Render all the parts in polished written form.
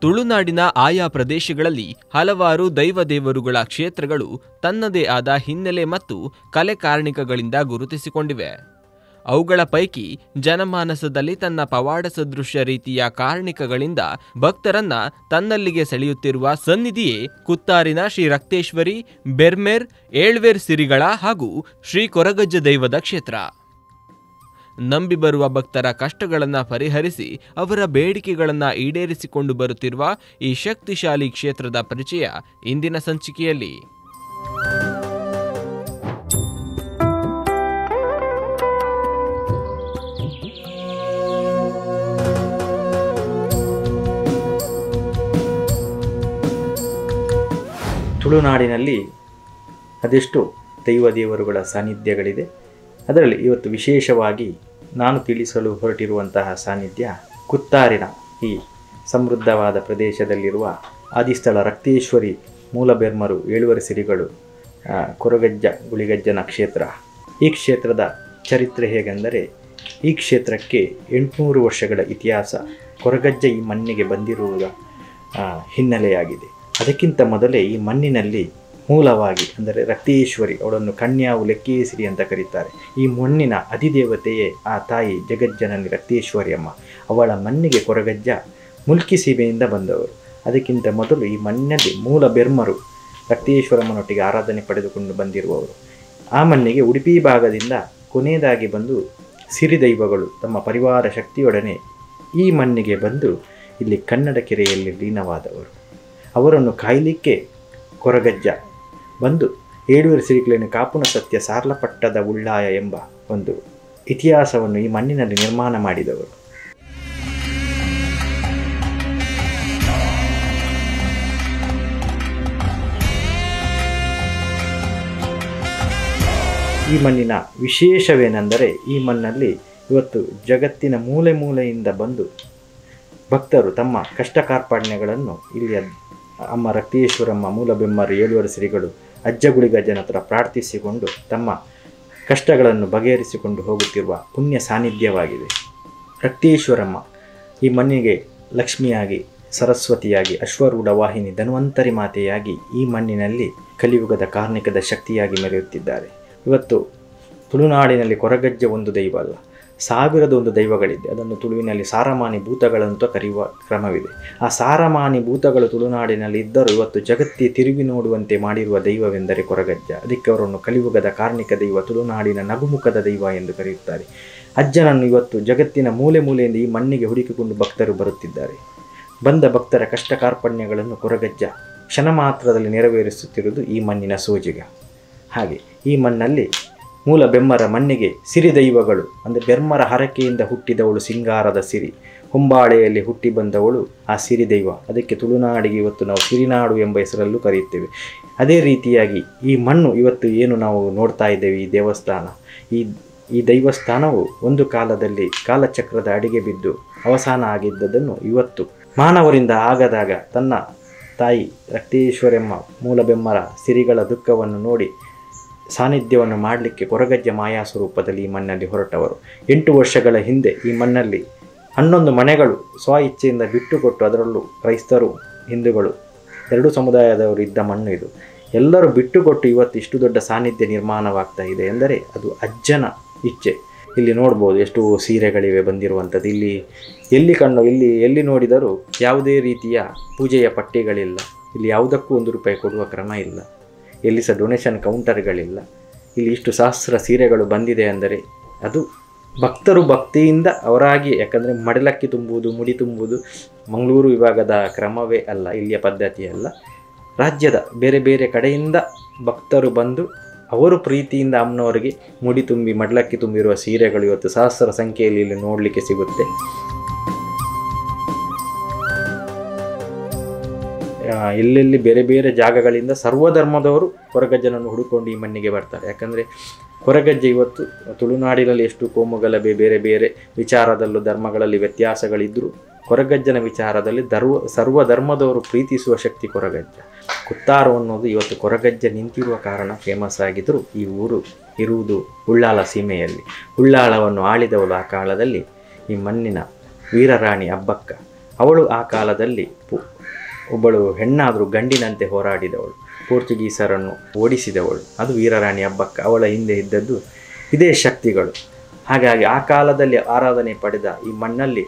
ತುಳುನಾಡಿನ ಆಯಾ ಪ್ರದೇಶಗಳಲ್ಲಿ ಹಲವಾರು ದೈವದೇವರುಗಳ ಕ್ಷೇತ್ರಗಳು ತನ್ನದೇ ಆದ ಹಿನ್ನೆಲೆ ಮತ್ತು ಕಲೆ ಕಾರ್ಣಿಕಗಳಿಂದ ಗುರುತಿಸಿಕೊಂಡಿವೆ. ಅವುಗಳ ಪೈಕಿ ಜನಮಾನಸದಲ್ಲಿ ತನ್ನ ಪವಾಡ ಸದೃಶ್ಯ ರೀತಿಯ ಕಾರ್ಣಿಕಗಳಿಂದ ಭಕ್ತರನ್ನ ತನ್ನಲ್ಲಿಗೆ ಸೆಳೆಯುತ್ತಿರುವ ಸನ್ನಿಧಿಯೇ ಕುತ್ತಾರಿನ ಶ್ರೀ ರಕ್ತೇಶ್ವರಿ, ಬೆರ್ಮೇರ್, ಏಳ್ವೇರ್ ಸಿರಿಗಳ ಹಾಗೂ ಶ್ರೀ ಕೊರಗಜ್ಜ ದೈವದ ಕ್ಷೇತ್ರ. ನಂಬಿ ಬರುವ ಭಕ್ತರ ಕಷ್ಟಗಳನ್ನು ಪರಿಹರಿಸಿ ಅವರ ಬೇಡಿಕೆಗಳನ್ನು ಈಡೇರಿಸಿಕೊಂಡು ಬರುತ್ತಿರುವ ಈ ಶಕ್ತಿಶಾಲಿ ಕ್ಷೇತ್ರದ ಪರಿಚಯ ಇಂದಿನ ಸಂಚಿಕೆಯಲ್ಲಿ. ತುಳುನಾಡಿನಲ್ಲಿ ಅದೆಷ್ಟು ದೈವದೇವರುಗಳ ಸಾನ್ನಿಧ್ಯಗಳಿದೆ. ಅದರಲ್ಲಿ ಇವತ್ತು ವಿಶೇಷವಾಗಿ ನಾನು ತಿಳಿಸಲು ಹೊರಟಿರುವಂತಹ ಸಾನ್ನಿಧ್ಯ ಕುತ್ತಾರಿನ ಈ ಸಮೃದ್ಧವಾದ ಪ್ರದೇಶದಲ್ಲಿರುವ ಆದಿಸ್ಥಳ ರಕ್ತೇಶ್ವರಿ, ಮೂಲಬೆರ್ಮರು, ಏಳುವರೆ ಸಿರಿಗಳು, ಕೊರಗಜ್ಜ ಗುಳಿಗಜ್ಜನ ಕ್ಷೇತ್ರ. ಈ ಕ್ಷೇತ್ರದ ಚರಿತ್ರೆ ಹೇಗೆಂದರೆ, ಈ ಕ್ಷೇತ್ರಕ್ಕೆ 800 ವರ್ಷಗಳ ಇತಿಹಾಸ ಕೊರಗಜ್ಜ ಈ ಮಣ್ಣಿಗೆ ಬಂದಿರುವುದ ಹಿನ್ನೆಲೆಯಾಗಿದೆ. ಅದಕ್ಕಿಂತ ಮೊದಲೇ ಈ ಮಣ್ಣಿನಲ್ಲಿ ಮೂಲವಾಗಿ ಅಂದರೆ ರಕ್ತೇಶ್ವರಿ, ಅವಳನ್ನು ಕನ್ಯಾವು ಲೆಕ್ಕೇಸಿರಿ ಅಂತ ಕರೀತಾರೆ. ಈ ಮಣ್ಣಿನ ಅಧಿದೇವತೆಯೇ ಆ ತಾಯಿ ಜಗಜ್ಜನನಿ ರಕ್ತೇಶ್ವರಿ ಅಮ್ಮ. ಅವಳ ಮಣ್ಣಿಗೆ ಕೊರಗಜ್ಜ ಮುಲ್ಕಿ ಸೀಮೆಯಿಂದ ಬಂದವರು. ಅದಕ್ಕಿಂತ ಮೊದಲು ಈ ಮಣ್ಣಿನಲ್ಲಿ ಮೂಲ ಬೆರ್ಮರು ರಕ್ತೇಶ್ವರಮ್ಮನೊಟ್ಟಿಗೆ ಆರಾಧನೆ ಪಡೆದುಕೊಂಡು ಬಂದಿರುವವರು. ಆ ಮಣ್ಣಿಗೆ ಉಡುಪಿ ಭಾಗದಿಂದ ಕೊನೆಯದಾಗಿ ಬಂದು ಸಿರಿದೈವಗಳು ತಮ್ಮ ಪರಿವಾರ ಶಕ್ತಿಯೊಡನೆ ಈ ಮಣ್ಣಿಗೆ ಬಂದು ಇಲ್ಲಿ ಕನ್ನಡ ಕೆರೆಯಲ್ಲಿ ಲೀನವಾದವರು. ಅವರನ್ನು ಕಾಯಲಿಕ್ಕೆ ಕೊರಗಜ್ಜ ಬಂದು ಏಳುವರೆ ಸಿರಿಗಳನ್ನು ಕಾಪುನ ಸತ್ಯ ಸಾರ್ಲಪಟ್ಟದ ಉಳ್ಳಾಯ ಎಂಬ ಒಂದು ಇತಿಹಾಸವನ್ನು ಈ ಮಣ್ಣಿನಲ್ಲಿ ನಿರ್ಮಾಣ ಮಾಡಿದವರು. ಈ ಮಣ್ಣಿನ ವಿಶೇಷವೇನೆಂದರೆ, ಈ ಮಣ್ಣಲ್ಲಿ ಇವತ್ತು ಜಗತ್ತಿನ ಮೂಲೆ ಮೂಲೆಯಿಂದ ಬಂದು ಭಕ್ತರು ತಮ್ಮ ಕಷ್ಟ ಕಾರ್ಪಣ್ಯಗಳನ್ನು ಇಲ್ಲಿ ಅಮ್ಮ ರಕ್ತೇಶ್ವರಮ್ಮ, ಮೂಲಬೆಮ್ಮರು, ಏಳುವರೆ ಸಿರಿಗಳು, ಅಜ್ಜಗುಳಿಗಜ್ಜನ ಹತ್ರ ಪ್ರಾರ್ಥಿಸಿಕೊಂಡು ತಮ್ಮ ಕಷ್ಟಗಳನ್ನು ಬಗೆಹರಿಸಿಕೊಂಡು ಹೋಗುತ್ತಿರುವ ಪುಣ್ಯ ಸಾನ್ನಿಧ್ಯವಾಗಿದೆ. ರಕ್ತೇಶ್ವರಮ್ಮ ಈ ಮಣ್ಣಿಗೆ ಲಕ್ಷ್ಮಿಯಾಗಿ, ಸರಸ್ವತಿಯಾಗಿ, ಅಶ್ವರೂಢ ವಾಹಿನಿ, ಧನ್ವಂತರಿ ಮಾತೆಯಾಗಿ ಈ ಮಣ್ಣಿನಲ್ಲಿ ಕಲಿಯುಗದ ಕಾರ್ಣಿಕದ ಶಕ್ತಿಯಾಗಿ ಮೆರೆಯುತ್ತಿದ್ದಾರೆ. ಇವತ್ತು ತುಳುನಾಡಿನಲ್ಲಿ ಕೊರಗಜ್ಜ ಒಂದು ದೈವ ಅಲ್ಲ, 1001 ದೈವಗಳಿದೆ. ಅದನ್ನು ತುಳುವಿನಲ್ಲಿ ಸಾರಮಾನಿ ಭೂತಗಳಂತ ಕರೆಯುವ ಕ್ರಮವಿದೆ. ಆ ಸಾರಮಾನಿ ಭೂತಗಳು ತುಳುನಾಡಿನಲ್ಲಿ ಇದ್ದರೂ ಇವತ್ತು ಜಗತ್ತೇ ತಿರುಗಿ ನೋಡುವಂತೆ ಮಾಡಿರುವ ದೈವವೆಂದರೆ ಕೊರಗಜ್ಜ. ಅದಕ್ಕೆ ಅವರನ್ನು ಕಲಿಯುಗದ ಕಾರ್ಣಿಕ ದೈವ, ತುಳುನಾಡಿನ ನಗುಮುಖದ ದೈವ ಎಂದು ಕರೆಯುತ್ತಾರೆ. ಅಜ್ಜನನ್ನು ಇವತ್ತು ಜಗತ್ತಿನ ಮೂಲೆ ಮೂಲೆಯಿಂದ ಈ ಮಣ್ಣಿಗೆ ಹುಡುಕಿಕೊಂಡು ಭಕ್ತರು ಬರುತ್ತಿದ್ದಾರೆ. ಬಂದ ಭಕ್ತರ ಕಷ್ಟ ಕಾರ್ಪಣ್ಯಗಳನ್ನು ಕೊರಗಜ್ಜ ಕ್ಷಣ ಮಾತ್ರದಲ್ಲಿ ನೆರವೇರಿಸುತ್ತಿರುವುದು ಈ ಮಣ್ಣಿನ ಸೋಜಿಗ. ಹಾಗೆ ಈ ಮಣ್ಣಲ್ಲಿ ಮೂಲ ಬೆಮ್ಮರ ಮಣ್ಣಿಗೆ ಸಿರಿದೈವಗಳು ಅಂದರೆ ಬೆರ್ಮರ ಹರಕೆಯಿಂದ ಹುಟ್ಟಿದವಳು ಸಿಂಗಾರದ ಸಿರಿ, ಹೊಂಬಾಳೆಯಲ್ಲಿ ಹುಟ್ಟಿ ಬಂದವಳು ಆ ಸಿರಿದೈವ. ಅದಕ್ಕೆ ತುಳುನಾಡಿಗೆ ಇವತ್ತು ನಾವು ಸಿರಿನಾಡು ಎಂಬ ಹೆಸರಲ್ಲೂ ಕರೆಯುತ್ತೇವೆ. ಅದೇ ರೀತಿಯಾಗಿ ಈ ಮಣ್ಣು ಇವತ್ತು ಏನು ನಾವು ನೋಡ್ತಾ ಇದ್ದೇವೆ, ಈ ದೇವಸ್ಥಾನ, ಈ ದೈವಸ್ಥಾನವು ಒಂದು ಕಾಲದಲ್ಲಿ ಕಾಲಚಕ್ರದ ಅಡಿಗೆ ಬಿದ್ದು ಅವಸಾನ ಆಗಿದ್ದದನ್ನು ಇವತ್ತು ಮಾನವರಿಂದ ಆಗದಾಗ ತನ್ನ ತಾಯಿ ರಕ್ತೇಶ್ವರಮ್ಮ, ಮೂಲಬೆಮ್ಮರ ಸಿರಿಗಳ ದುಃಖವನ್ನು ನೋಡಿ ಸಾನ್ನಿಧ್ಯವನ್ನು ಮಾಡಲಿಕ್ಕೆ ಕೊರಗಜ್ಜ ಮಾಯಾ ಸ್ವರೂಪದಲ್ಲಿ ಈ ಮಣ್ಣಲ್ಲಿ ಹೊರಟವರು. 8 ವರ್ಷಗಳ ಹಿಂದೆ ಈ ಮಣ್ಣಲ್ಲಿ 11 ಮನೆಗಳು ಸ್ವ ಇಚ್ಛೆಯಿಂದ ಬಿಟ್ಟುಕೊಟ್ಟು, ಅದರಲ್ಲೂ ಕ್ರೈಸ್ತರು, ಹಿಂದೂಗಳು 2 ಸಮುದಾಯದವರು ಇದ್ದ ಮಣ್ಣು ಇದು. ಎಲ್ಲರೂ ಬಿಟ್ಟುಕೊಟ್ಟು ಇವತ್ತು ಇಷ್ಟು ದೊಡ್ಡ ಸಾನ್ನಿಧ್ಯ ನಿರ್ಮಾಣವಾಗ್ತಾ ಇದೆ ಎಂದರೆ ಅದು ಅಜ್ಜನ ಇಚ್ಛೆ. ಇಲ್ಲಿ ನೋಡ್ಬೋದು ಎಷ್ಟು ಸೀರೆಗಳಿವೆ ಬಂದಿರುವಂಥದ್ದು. ಎಲ್ಲಿ ನೋಡಿದರೂ ಯಾವುದೇ ರೀತಿಯ ಪೂಜೆಯ ಪಟ್ಟಿಗಳಿಲ್ಲ. ಇಲ್ಲಿ ಯಾವುದಕ್ಕೂ ₹1 ಕೊಡುವ ಕ್ರಮ ಇಲ್ಲ. ಎಲ್ಲಿ ಸಹ ಡೊನೇಷನ್ ಕೌಂಟರ್ಗಳಿಲ್ಲ. ಇಲ್ಲಿ ಇಷ್ಟು ಸಹಸ್ರ ಸೀರೆಗಳು ಬಂದಿದೆ ಅಂದರೆ ಅದು ಭಕ್ತರು ಭಕ್ತಿಯಿಂದ ಅವರಾಗಿ, ಯಾಕಂದರೆ ಮಡಲಕ್ಕಿ ತುಂಬುವುದು, ಮುಡಿ ತುಂಬುವುದು ಮಂಗಳೂರು ವಿಭಾಗದ ಕ್ರಮವೇ ಅಲ್ಲ, ಇಲ್ಲಿಯ ಪದ್ಧತಿ ಅಲ್ಲ. ರಾಜ್ಯದ ಬೇರೆ ಬೇರೆ ಕಡೆಯಿಂದ ಭಕ್ತರು ಬಂದು ಅವರು ಪ್ರೀತಿಯಿಂದ ಅಮ್ಮನವರಿಗೆ ಮುಡಿ ತುಂಬಿ ಮಡಲಕ್ಕಿ ತುಂಬಿರುವ ಸೀರೆಗಳು ಇವತ್ತು ಸಹಸ್ರ ಸಂಖ್ಯೆಯಲ್ಲಿ ಇಲ್ಲಿ ನೋಡಲಿಕ್ಕೆ ಸಿಗುತ್ತೆ. ಎಲ್ಲೆಲ್ಲಿ ಬೇರೆ ಬೇರೆ ಜಾಗಗಳಿಂದ ಸರ್ವಧರ್ಮದವರು ಕೊರಗಜ್ಜನನ್ನು ಹುಡುಕೊಂಡು ಈ ಮಣ್ಣಿಗೆ ಬರ್ತಾರೆ. ಯಾಕಂದರೆ ಕೊರಗಜ್ಜೆ ಇವತ್ತು ತುಳುನಾಡಿನಲ್ಲಿ ಎಷ್ಟು ಕೋಮುಗಲಭೆ, ಬೇರೆ ಬೇರೆ ವಿಚಾರದಲ್ಲೂ ಧರ್ಮಗಳಲ್ಲಿ ವ್ಯತ್ಯಾಸಗಳಿದ್ದರೂ ಕೊರಗಜ್ಜನ ವಿಚಾರದಲ್ಲಿ ಸರ್ವಧರ್ಮದವರು ಪ್ರೀತಿಸುವ ಶಕ್ತಿ ಕೊರಗಜ್ಜ. ಕುತ್ತಾರು ಅನ್ನೋದು ಇವತ್ತು ಕೊರಗಜ್ಜ ನಿಂತಿರುವ ಕಾರಣ ಫೇಮಸ್ ಆಗಿದ್ದರೂ ಈ ಊರು ಇರುವುದು ಉಳ್ಳಾಲ ಸೀಮೆಯಲ್ಲಿ. ಉಳ್ಳಾಳವನ್ನು ಆಳಿದವಳು ಆ ಕಾಲದಲ್ಲಿ ಈ ಮಣ್ಣಿನ ವೀರರಾಣಿ ಅಬ್ಬಕ್ಕ. ಅವಳು ಆ ಕಾಲದಲ್ಲಿ ಒಬ್ಬಳು ಹೆಣ್ಣಾದರೂ ಗಂಡಿನಂತೆ ಹೋರಾಡಿದವಳು, ಪೋರ್ಚುಗೀಸರನ್ನು ಓಡಿಸಿದವಳು. ಅದು ವೀರರಾಣಿ ಅಬ್ಬಕ್ಕ. ಅವಳ ಹಿಂದೆ ಇದ್ದದ್ದು ಇದೇ ಶಕ್ತಿಗಳು. ಹಾಗಾಗಿ ಆ ಕಾಲದಲ್ಲಿ ಆರಾಧನೆ ಪಡೆದ ಈ ಮಣ್ಣಲ್ಲಿ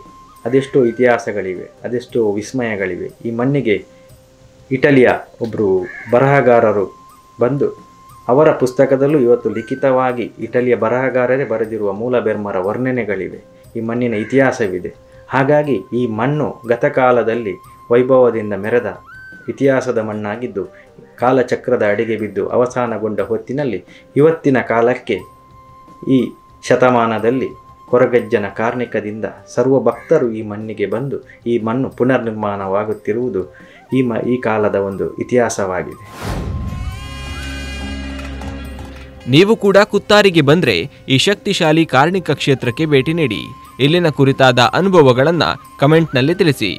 ಅದೆಷ್ಟೋ ಇತಿಹಾಸಗಳಿವೆ, ಅದೆಷ್ಟೋ ವಿಸ್ಮಯಗಳಿವೆ. ಈ ಮಣ್ಣಿಗೆ ಇಟಲಿಯ ಒಬ್ಬರು ಬರಹಗಾರರು ಬಂದು ಅವರ ಪುಸ್ತಕದಲ್ಲೂ ಇವತ್ತು ಲಿಖಿತವಾಗಿ ಇಟಲಿಯ ಬರಹಗಾರರೇ ಬರೆದಿರುವ ಮೂಲಬೆರ್ಮರ ವರ್ಣನೆಗಳಿವೆ. ಈ ಮಣ್ಣಿನ ಇತಿಹಾಸವಿದೆ. ಹಾಗಾಗಿ ಈ ಮಣ್ಣು ಗತಕಾಲದಲ್ಲಿ ವೈಭವದಿಂದ ಮೆರೆದ ಇತಿಹಾಸದ ಮಣ್ಣಾಗಿದ್ದು ಕಾಲಚಕ್ರದ ಅಡಿಗೆ ಬಿದ್ದು ಅವಸಾನಗೊಂಡ ಹೊತ್ತಿನಲ್ಲಿ ಇವತ್ತಿನ ಕಾಲಕ್ಕೆ ಈ ಶತಮಾನದಲ್ಲಿ ಕೊರಗಜ್ಜನ ಕಾರ್ಣಿಕದಿಂದ ಸರ್ವ ಭಕ್ತರು ಈ ಮಣ್ಣಿಗೆ ಬಂದು ಈ ಮಣ್ಣು ಪುನರ್ನಿರ್ಮಾಣವಾಗುತ್ತಿರುವುದು ಈ ಕಾಲದ ಒಂದು ಇತಿಹಾಸವಾಗಿದೆ. ನೀವು ಕೂಡ ಕುತ್ತಾರಿಗೆ ಬಂದ್ರೆ ಈ ಶಕ್ತಿಶಾಲಿ ಕಾರ್ಣಿಕ ಕ್ಷೇತ್ರಕ್ಕೆ ಭೇಟಿ ನೀಡಿ. ಇಲ್ಲಿನ ಕುರಿತಾದ ಅನುಭವಗಳನ್ನು ಕಮೆಂಟ್ನಲ್ಲಿ ತಿಳಿಸಿ.